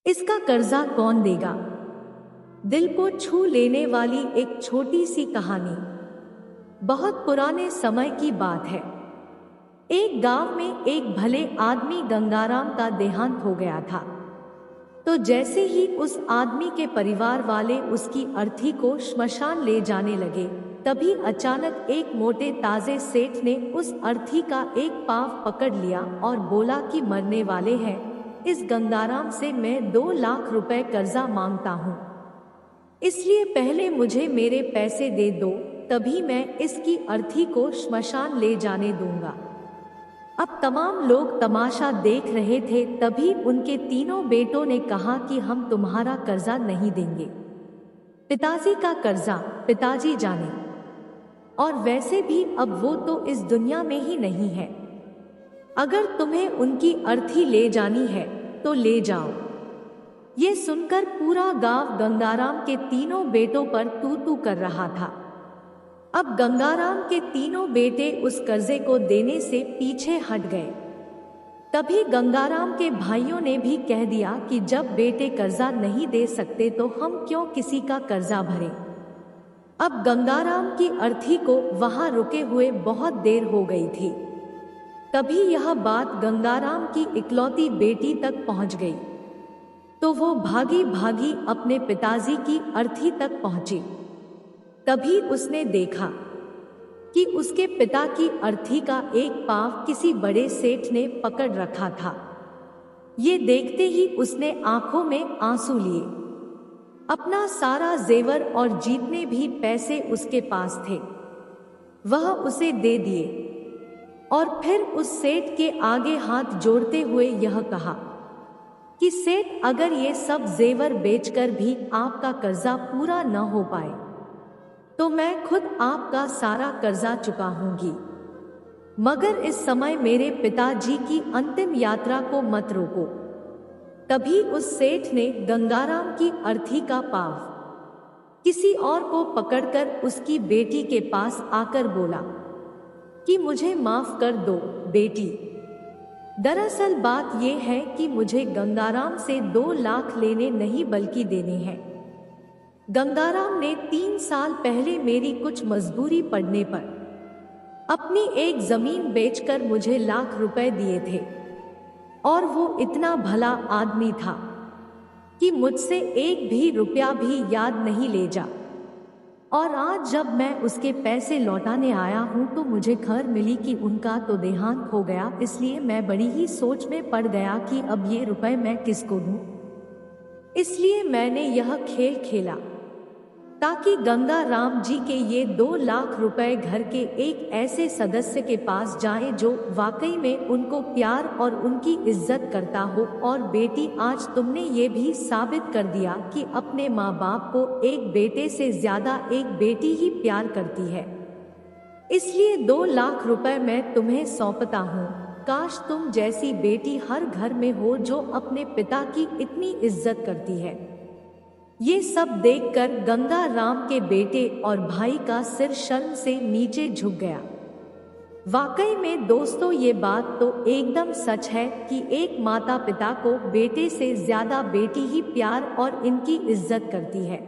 इसका कर्जा कौन देगा? दिल को छू लेने वाली एक छोटी सी कहानी। बहुत पुराने समय की बात है। एक गांव में एक भले आदमी गंगाराम का देहांत हो गया था। तो जैसे ही उस आदमी के परिवार वाले उसकी अर्थी को श्मशान ले जाने लगे, तभी अचानक एक मोटे ताजे सेठ ने उस अर्थी का एक पांव पकड़ लिया और बोला कि मरने वाले हैं, इस गंगाराम से मैं 2 लाख रुपए कर्जा मांगता हूँ, इसलिए पहले मुझे मेरे पैसे दे दो, तभी मैं इसकी अर्थी को श्मशान ले जाने दूंगा। अब तमाम लोग तमाशा देख रहे थे। तभी उनके तीनों बेटों ने कहा कि हम तुम्हारा कर्जा नहीं देंगे। पिताजी का कर्जा पिताजी जाने, और वैसे भी अब वो तो इस दुनिया में ही नहीं है। अगर तुम्हें उनकी अर्थी ले जानी है तो ले जाओ। ये सुनकर पूरा गांव गंगाराम के तीनों बेटों पर तू तू कर रहा था। अब गंगाराम के तीनों बेटे उस कर्जे को देने से पीछे हट गए। तभी गंगाराम के भाइयों ने भी कह दिया कि जब बेटे कर्जा नहीं दे सकते तो हम क्यों किसी का कर्जा भरें। अब गंगाराम की अर्थी को वहां रुके हुए बहुत देर हो गई थी। तभी यह बात गंगाराम की इकलौती बेटी तक पहुंच गई। तो वो भागी भागी अपने पिताजी की अर्थी तक पहुंची। तभी उसने देखा कि उसके पिता की अर्थी का एक पांव किसी बड़े सेठ ने पकड़ रखा था। ये देखते ही उसने आंखों में आंसू लिए। अपना सारा जेवर और जितने भी पैसे उसके पास थे वह उसे दे दिए, और फिर उस सेठ के आगे हाथ जोड़ते हुए यह कहा कि सेठ, अगर ये सब जेवर बेचकर भी आपका कर्जा पूरा न हो पाए तो मैं खुद आपका सारा कर्जा चुकाऊंगी, मगर इस समय मेरे पिताजी की अंतिम यात्रा को मत रोको। तभी उस सेठ ने गंगाराम की अर्थी का पांव किसी और को पकड़कर उसकी बेटी के पास आकर बोला कि मुझे माफ कर दो बेटी। दरअसल बात यह है कि मुझे गंगाराम से 2 लाख लेने नहीं बल्कि देने हैं। गंगाराम ने 3 साल पहले मेरी कुछ मजबूरी पड़ने पर अपनी एक जमीन बेचकर मुझे लाख रुपए दिए थे, और वो इतना भला आदमी था कि मुझसे एक भी रुपया भी याद नहीं ले जा। और आज जब मैं उसके पैसे लौटाने आया हूं तो मुझे खबर मिली कि उनका तो देहांत हो गया, इसलिए मैं बड़ी ही सोच में पड़ गया कि अब ये रुपए मैं किसको दूं। इसलिए मैंने यह खेल खेला ताकि गंगाराम जी के ये 2 लाख रुपए घर के एक ऐसे सदस्य के पास जाएं जो वाकई में उनको प्यार और उनकी इज्जत करता हो। और बेटी, आज तुमने ये भी साबित कर दिया कि अपने माँ बाप को एक बेटे से ज्यादा एक बेटी ही प्यार करती है, इसलिए 2 लाख रुपए मैं तुम्हें सौंपता हूँ। काश तुम जैसी बेटी हर घर में हो जो अपने पिता की इतनी इज्जत करती है। ये सब देखकर गंगाराम के बेटे और भाई का सिर शर्म से नीचे झुक गया। वाकई में दोस्तों, ये बात तो एकदम सच है कि एक माता पिता को बेटे से ज्यादा बेटी ही प्यार और इनकी इज्जत करती है।